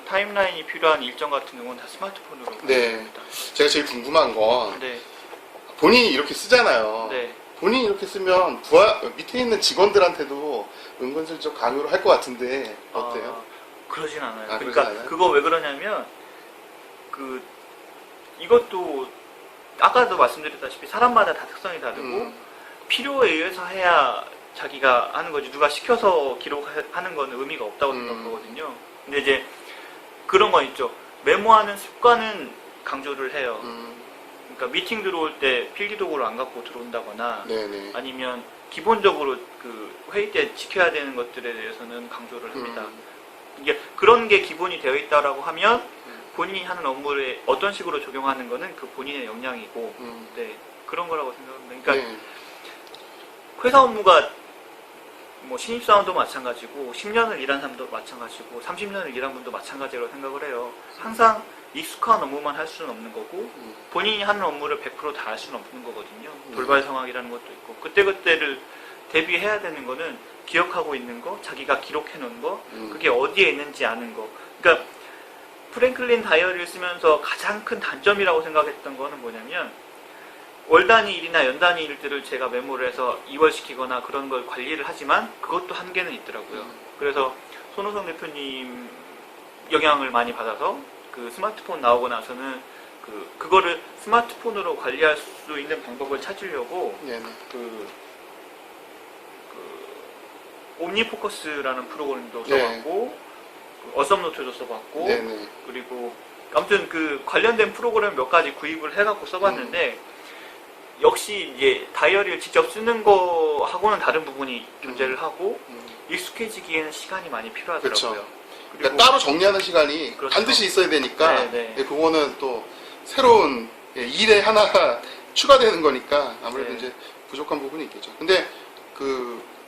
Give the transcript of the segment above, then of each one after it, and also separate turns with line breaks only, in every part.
타임라인이 필요한 일정 같은 경우는 다 스마트폰으로
네.
합니다.
제가 제일 궁금한 건
네.
본인이 이렇게 쓰잖아요.
네.
본인이 이렇게 쓰면 밑에 있는 직원들한테도 은근슬쩍 강요를 할 것 같은데 어때요?
그러진 않아요.
아,
그러니까
그러진 않아요?
그거 왜 그러냐면 이것도 아까도 말씀드렸다시피 사람마다 다 특성이 다르고 필요에 의해서 해야 자기가 하는 거지, 누가 시켜서 기록하는 거는 의미가 없다고 생각하거든요. 근데 이제 그런 건 있죠. 메모하는 습관은 강조를 해요. 그러니까 미팅 들어올 때 필기도구를 안 갖고 들어온다거나
네네.
아니면 기본적으로 그 회의 때 지켜야 되는 것들에 대해서는 강조를 합니다. 이게 그런 게 기본이 되어 있다라고 하면 본인이 하는 업무를 어떤 식으로 적용하는 거는 그 본인의 역량이고, 네, 그런 거라고 생각합니다. 그러니까
네.
회사 업무가 뭐 신입사원도 마찬가지고 10년을 일한 사람도 마찬가지고 30년을 일한 분도 마찬가지라고 생각을 해요. 항상 익숙한 업무만 할 수는 없는 거고 본인이 하는 업무를 100% 다 할 수는 없는 거거든요. 돌발 상황이라는 것도 있고 그때그때를 대비해야 되는 거는 기억하고 있는 거, 자기가 기록해 놓은 거, 그게 어디에 있는지 아는 거. 그러니까 프랭클린 다이어리를 쓰면서 가장 큰 단점이라고 생각했던 거는 뭐냐면 월 단위 일이나 연 단위 일들을 제가 메모를 해서 이월시키거나 그런 걸 관리를 하지만 그것도 한계는 있더라고요. 그래서 손호성 대표님 영향을 많이 받아서 그 스마트폰 나오고 나서는 그거를 스마트폰으로 관리할 수 있는 방법을 찾으려고 옴니포커스라는 프로그램도 써봤고 어썸노트도 써봤고 그리고 아무튼 그 관련된 프로그램 몇 가지 구입을 해갖고 써봤는데 역시 이제 다이어리를 직접 쓰는 거하고는 다른 부분이 존재를 하고 익숙해지기에는 시간이 많이 필요하더라고요.
그렇죠. 그러니까 따로 정리하는 시간이
그렇죠.
반드시 있어야 되니까
네.
그거는 또 새로운 일에 하나 추가되는 거니까 아무래도
네.
이제 부족한 부분이 있겠죠. 근데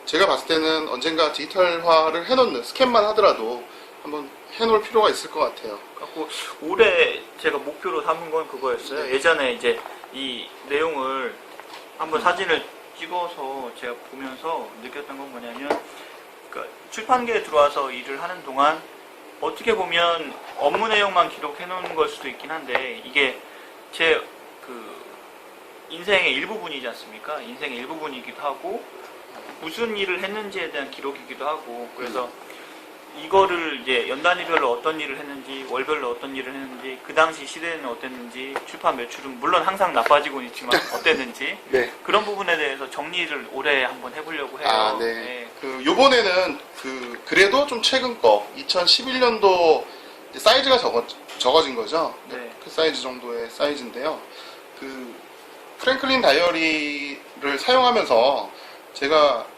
제가 봤을 때는 언젠가 디지털화를 해놓는 스캔만 하더라도 한번 해놓을 필요가 있을 것 같아요.
그래갖고 올해 제가 목표로 삼은 건 그거였어요.
네.
예전에 이제 이 내용을 한번 사진을 찍어서 제가 보면서 느꼈던 건 뭐냐면 그러니까 출판계에 들어와서 일을 하는 동안 어떻게 보면 업무 내용만 기록해 놓은 걸 수도 있긴 한데 이게 제 인생의 일부분이지 않습니까? 인생의 일부분이기도 하고 무슨 일을 했는지에 대한 기록이기도 하고 그래서 이거를 이제 연단위별로 어떤 일을 했는지 월별로 어떤 일을 했는지 그 당시 시대는 어땠는지 출판 매출은 물론 항상 나빠지고는 있지만 어땠는지
네.
그런 부분에 대해서 정리를 올해 한번 해보려고 해요.
네. 요번에는 그래도 좀 최근 거 2011년도 사이즈가 적어진 거죠.
네.
그 사이즈 정도의 사이즈인데요. 프랭클린 다이어리를 사용하면서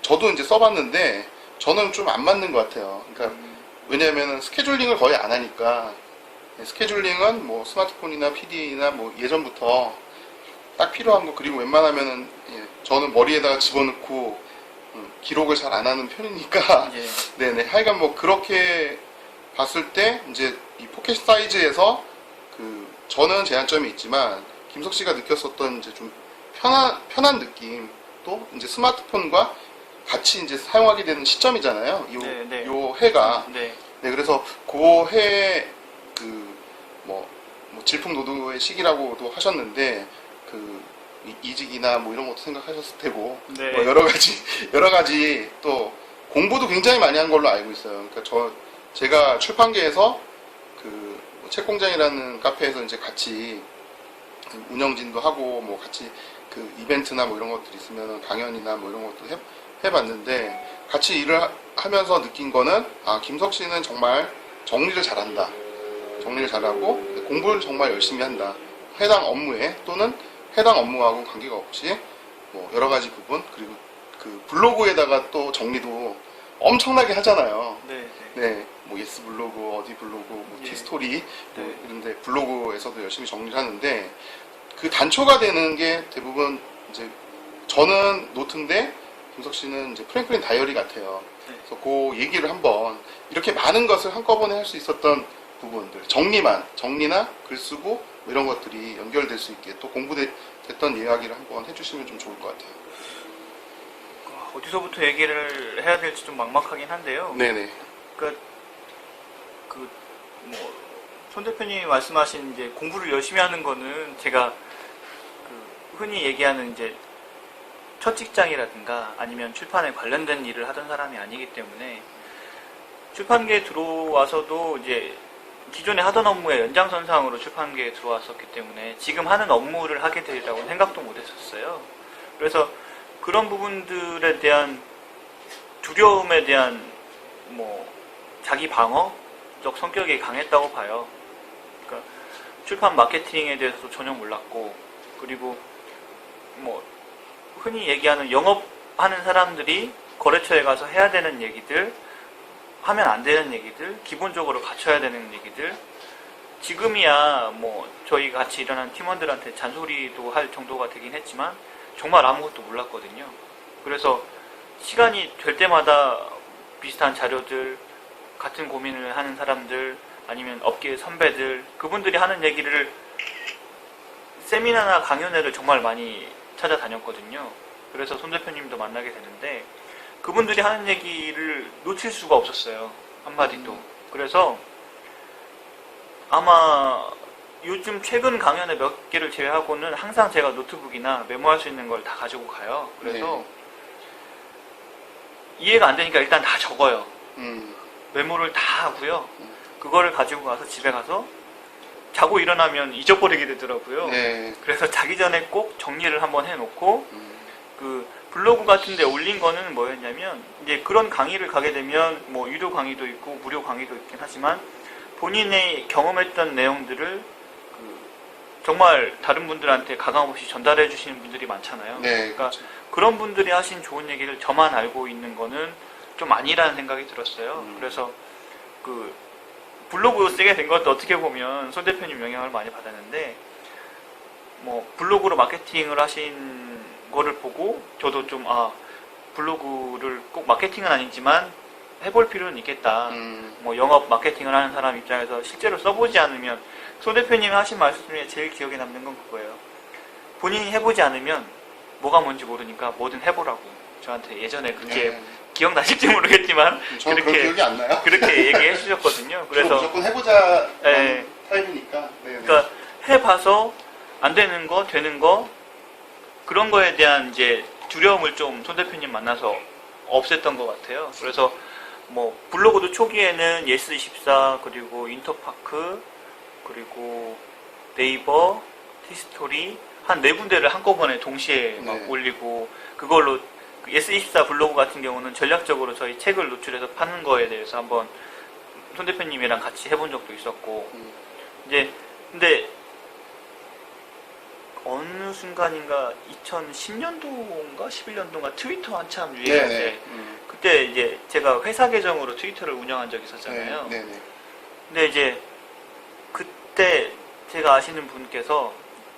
저도 이제 써봤는데 저는 좀 안 맞는 것 같아요. 그러니까 왜냐하면 스케줄링을 거의 안 하니까 스케줄링은 뭐 스마트폰이나 PDA나 뭐 예전부터 딱 필요한 거 그리고 웬만하면은 저는 머리에다가 집어넣고 기록을 잘 안 하는 편이니까 네네 하여간 뭐 그렇게 봤을 때 이제 이 포켓 사이즈에서 저는 제한점이 있지만 김석 씨가 느꼈었던 이제 좀 편한 느낌 또 이제 스마트폰과 같이 이제 사용하게 되는 시점이잖아요. 요 해가. 네, 그래서 그 해 뭐 질풍노도의 시기라고도 하셨는데 이직이나 뭐 이런 것도 생각하셨을 테고 뭐 여러 가지 또 공부도 굉장히 많이 한 걸로 알고 있어요. 그러니까 제가 출판계에서 책공장이라는 카페에서 이제 같이 운영진도 하고 뭐 같이 이벤트나 뭐 이런 것들 있으면 강연이나 뭐 이런 것도 해봤는데 같이 일을 하면서 느낀 거는 김석 씨는 정말 정리를 잘한다. 정리를 잘하고 공부를 정말 열심히 한다. 해당 업무에 또는 해당 업무하고 관계가 없이 뭐 여러 가지 부분 그리고 블로그에다가 또 정리도 엄청나게 하잖아요. 네, 뭐 예스 블로그, 어디 블로그, 뭐 티스토리 뭐 이런데 블로그에서도 열심히 정리를 하는데 그 단초가 되는 게 대부분 이제 저는 노트인데 김석 씨는 이제 프랭클린 다이어리 같아요. 그래서 그 얘기를 한번 이렇게 많은 것을 한꺼번에 할 수 있었던 부분들 정리나 글 쓰고 뭐 이런 것들이 연결될 수 있게 또 공부됐던 이야기를 한번 해주시면 좀 좋을 것 같아요.
어디서부터 얘기를 해야 될지 좀 막막하긴 한데요.
네네.
그러니까 손 대표님이 말씀하신 이제 공부를 열심히 하는 거는 제가 흔히 얘기하는 이제 첫 직장이라든가 아니면 출판에 관련된 일을 하던 사람이 아니기 때문에 출판계에 들어와서도 이제 기존에 하던 업무의 연장선상으로 출판계에 들어왔었기 때문에 지금 하는 업무를 하게 되리라고 생각도 못 했었어요. 그래서 그런 부분들에 대한 두려움에 대한 자기 방어적 성격이 강했다고 봐요. 그러니까 출판 마케팅에 대해서도 전혀 몰랐고, 그리고 흔히 얘기하는 영업하는 사람들이 거래처에 가서 해야 되는 얘기들, 하면 안 되는 얘기들, 기본적으로 갖춰야 되는 얘기들, 지금이야 저희 같이 일하는 팀원들한테 잔소리도 할 정도가 되긴 했지만 정말 아무것도 몰랐거든요. 그래서 시간이 될 때마다 비슷한 자료들, 같은 고민을 하는 사람들, 아니면 업계 선배들, 그분들이 하는 얘기를 세미나나 강연회를 정말 많이 찾아다녔거든요. 그래서 손 대표님도 만나게 되는데 그분들이 하는 얘기를 놓칠 수가 없었어요. 한마디도. 그래서 아마 요즘 최근 강연회 몇 개를 제외하고는 항상 제가 노트북이나 메모할 수 있는 걸 다 가지고 가요. 그래서 이해가 안 되니까 일단 다 적어요. 메모를 다 하고요. 그거를 가지고 가서 집에 가서 자고 일어나면 잊어버리게 되더라고요.
네.
그래서 자기 전에 꼭 정리를 한번 해놓고 그 블로그 같은 데 올린 거는 뭐였냐면 이제 그런 강의를 가게 되면 유료 강의도 있고 무료 강의도 있긴 하지만 본인의 경험했던 내용들을 정말 다른 분들한테 가감없이 전달해 주시는 분들이 많잖아요.
네,
그러니까
그렇죠.
그런 분들이 하신 좋은 얘기를 저만 알고 있는 거는 좀 아니라는 생각이 들었어요. 그래서 블로그 쓰게 된 것도 어떻게 보면 손 대표님 영향을 많이 받았는데 블로그로 마케팅을 하신 거를 보고 저도 좀 블로그를 꼭 마케팅은 아니지만 해볼 필요는 있겠다. 영업 마케팅을 하는 사람 입장에서 실제로 써보지 않으면 손 대표님이 하신 말씀 중에 제일 기억에 남는 건 그거예요. 본인이 해보지 않으면 뭐가 뭔지 모르니까 뭐든 해보라고 저한테 예전에 그렇게 기억나실지 모르겠지만
저는 그런 기억이 안 나요.
그렇게 얘기해 주셨거든요. 그래서
무조건 해보자
네.
타입이니까.
그러니까 해봐서 안 되는 거, 되는 거 그런 거에 대한 이제 두려움을 좀 손 대표님 만나서 없앴던 것 같아요. 그래서 블로그도 초기에는 예스24 그리고 인터파크 그리고 네이버, 티스토리 한 4군데를 한꺼번에 동시에 막 올리고 그걸로 예스24 블로그 같은 경우는 전략적으로 저희 책을 노출해서 파는 거에 대해서 한번 손 대표님이랑 같이 해본 적도 있었고 이제 근데 어느 순간인가 2010년도인가 11년도인가 트위터 한참 유행할 때 그때 이제 제가 회사 계정으로 트위터를 운영한 적이 있었잖아요. 근데 이제 그때 제가 아시는 분께서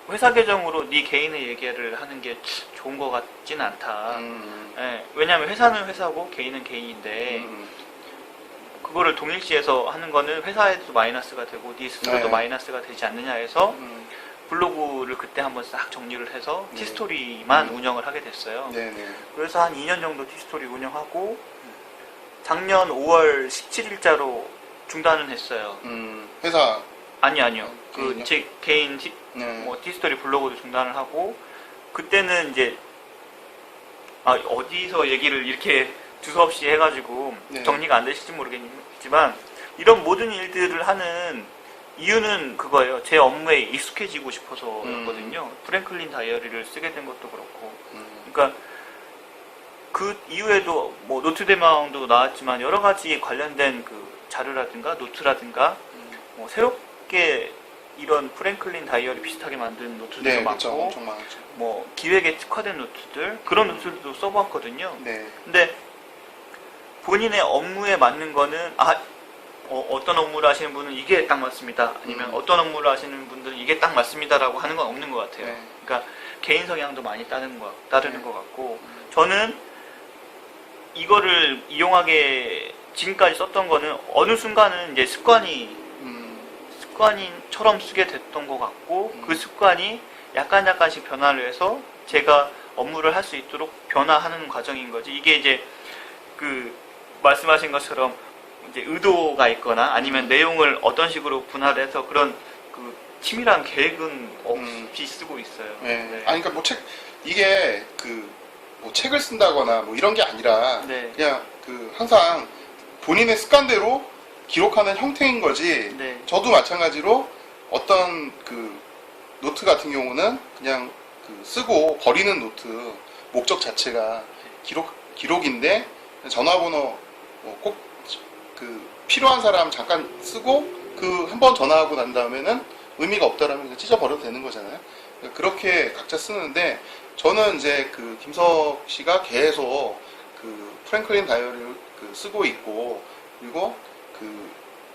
회사 계정으로 네 개인의 얘기를 하는 게 좋은 것 같진 않다. 왜냐하면 회사는 회사고 개인은 개인인데 그거를 동일시해서 하는 거는 회사에도 마이너스가 되고 네 스스로도 마이너스가 되지 않느냐 해서 블로그를 그때 한번 싹 정리를 해서 티스토리만 운영을 하게 됐어요. 그래서 한 2년 정도 티스토리 운영하고 작년 5월 17일자로 중단은 했어요.
회사
아니요.
개인이요?
제 개인 티스토리 블로그도 중단을 하고 그때는 이제 어디서 얘기를 이렇게 두서없이 해가지고 정리가 안 되실지 모르겠지만 이런 모든 일들을 하는 이유는 그거예요. 제 업무에 익숙해지고 싶어서였거든요. 프랭클린 다이어리를 쓰게 된 것도 그렇고. 그러니까 그 이후에도 노트대망도 나왔지만 여러 가지 관련된 자료라든가 노트라든가 새롭게 이런 프랭클린 다이어리 비슷하게 만든 노트들도 많고 기획에 특화된 노트들 그런 노트들도 써봤거든요. 근데 본인의 업무에 맞는 거는 어떤 업무를 하시는 분은 이게 딱 맞습니다. 아니면 어떤 업무를 하시는 분들은 이게 딱 맞습니다라고 하는 건 없는 것 같아요. 그러니까 개인 성향도 많이 따르는 것 같고 저는 이거를 이용하게 지금까지 썼던 거는 어느 순간은 이제 습관인처럼 쓰게 됐던 것 같고 그 습관이 약간씩 변화를 해서 제가 업무를 할 수 있도록 변화하는 과정인 거지. 이게 이제 말씀하신 것처럼 이제 의도가 있거나 아니면 내용을 어떤 식으로 분할해서 그런 그 치밀한 계획은 없이 쓰고 있어요.
네.
네.
아니 그러니까 뭐 이게 뭐 책을 쓴다거나 뭐 이런 게 아니라
네.
그냥 항상 본인의 습관대로 기록하는 형태인 거지.
네.
저도 마찬가지로 어떤 노트 같은 경우는 그냥 쓰고 버리는 노트 목적 자체가 기록인데 전화번호 꼭 필요한 사람 잠깐 쓰고 한 번 전화하고 난 다음에는 의미가 없다라면 그냥 찢어버려도 되는 거잖아요. 그렇게 각자 쓰는데 저는 이제 김석 씨가 계속 프랭클린 다이어리를 쓰고 있고 그리고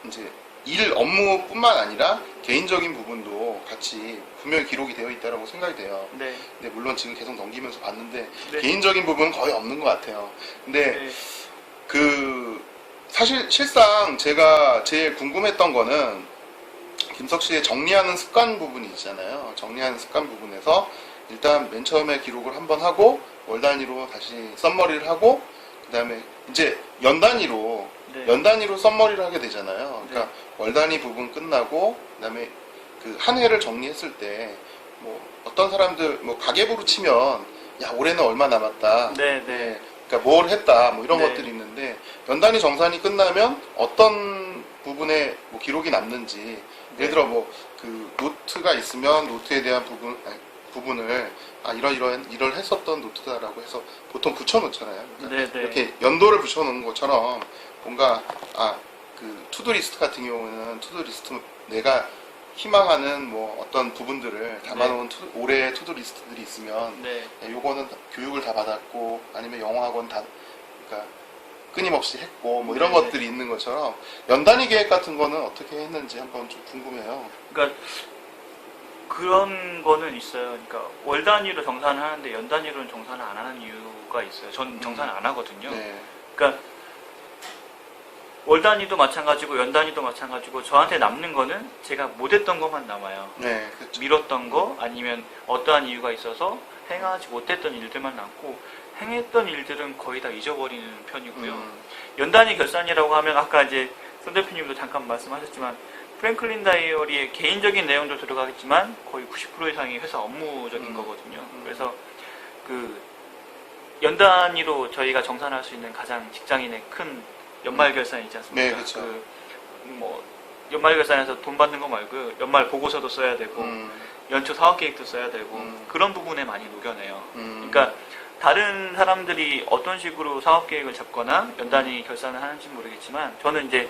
이제 일 업무뿐만 아니라 개인적인 부분도 같이 분명히 기록이 되어 있다라고 생각이 돼요.
네.
근데 물론 지금 계속 넘기면서 봤는데
네.
개인적인 부분은 거의 없는 것 같아요. 근데
네.
사실 실상 제가 제일 궁금했던 거는 김석 씨의 정리하는 습관 부분이 있잖아요. 정리하는 습관 부분에서 일단 맨 처음에 기록을 한번 하고 월 단위로 다시 썸머리를 하고 그 다음에 이제 연 단위로 썸머리를 하게 되잖아요. 그러니까 월 단위 부분 끝나고 그 다음에 한 해를 정리했을 때 뭐 어떤 사람들 뭐 가계부로 치면 야 올해는 얼마 남았다.
네, 네.
그러니까 뭘 했다 뭐 이런
네.
것들이 있는데 연단위 정산이 끝나면 어떤 부분에 뭐 기록이 남는지 예를 들어 뭐 노트가 있으면 노트에 대한 부분을 이런 했었던 노트다라고 해서 보통 붙여놓잖아요. 그러니까
네, 네.
이렇게 연도를 붙여놓는 것처럼 뭔가 투두 리스트 같은 경우는 투두 리스트 내가 희망하는 뭐 어떤 부분들을 담아놓은 올해 투두 리스트들이 있으면
네.
요거는 교육을 다 받았고 아니면 영어학원 그러니까 끊임없이 했고 뭐 이런
네.
것들이 있는 것처럼 연단위 계획 같은 거는 어떻게 했는지 한번 좀 궁금해요.
그러니까 그런 거는 있어요. 그러니까 월 단위로 정산을 하는데 연 단위로는 정산을 안 하는 이유가 있어요. 전 정산을 안 하거든요.
네.
그러니까 월 단위도 마찬가지고 연 단위도 마찬가지고 저한테 남는 거는 제가 못했던 것만 남아요.
네, 그렇죠.
미뤘던 거 아니면 어떠한 이유가 있어서 행하지 못했던 일들만 남고 행했던 일들은 거의 다 잊어버리는 편이고요. 연 단위 결산이라고 하면 아까 이제 손 대표님도 잠깐 말씀하셨지만 프랭클린 다이어리의 개인적인 내용도 들어가겠지만 거의 90% 이상이 회사 업무적인 거거든요. 그래서 연 단위로 저희가 정산할 수 있는 가장 직장인의 큰 연말 결산이 있지 않습니까?
네, 그렇죠.
뭐 연말 결산에서 돈 받는 거 말고 연말 보고서도 써야 되고 연초 사업 계획도 써야 되고 그런 부분에 많이 녹여내요. 그러니까 다른 사람들이 어떤 식으로 사업 계획을 잡거나 연단위 결산을 하는지 모르겠지만 저는 이제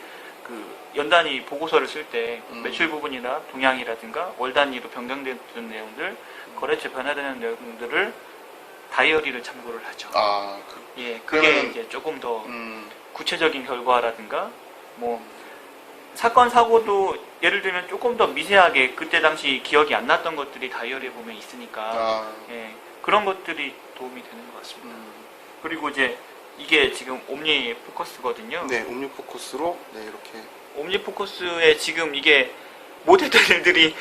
연단위 보고서를 쓸 때 매출 부분이나 동향이라든가 월 단위로 변경되는 내용들, 거래처 변화되는 내용들을 다이어리를 참고를 하죠. 예, 그게
그러면은,
이제 조금 더 구체적인 결과라든가 뭐 사건 사고도 예를 들면 조금 더 미세하게 그때 당시 기억이 안 났던 것들이 다이어리에 보면 있으니까 예, 그런 것들이 도움이 되는 것 같습니다. 그리고 이제 이게 지금 옴니 포커스거든요.
네, 옴니 포커스로 네, 이렇게
옴니 포커스에 지금 이게 못했던 일들이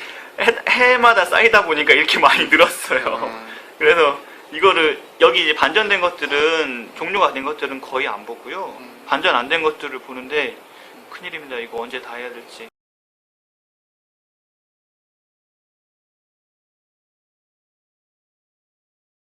해마다 쌓이다 보니까 이렇게 많이 늘었어요. 그래서 이거를 여기 이제 반전된 것들은 종료가 된 것들은 거의 안 보고요. 반전 안 된 것들을 보는데 큰일입니다. 이거 언제 다 해야 될지.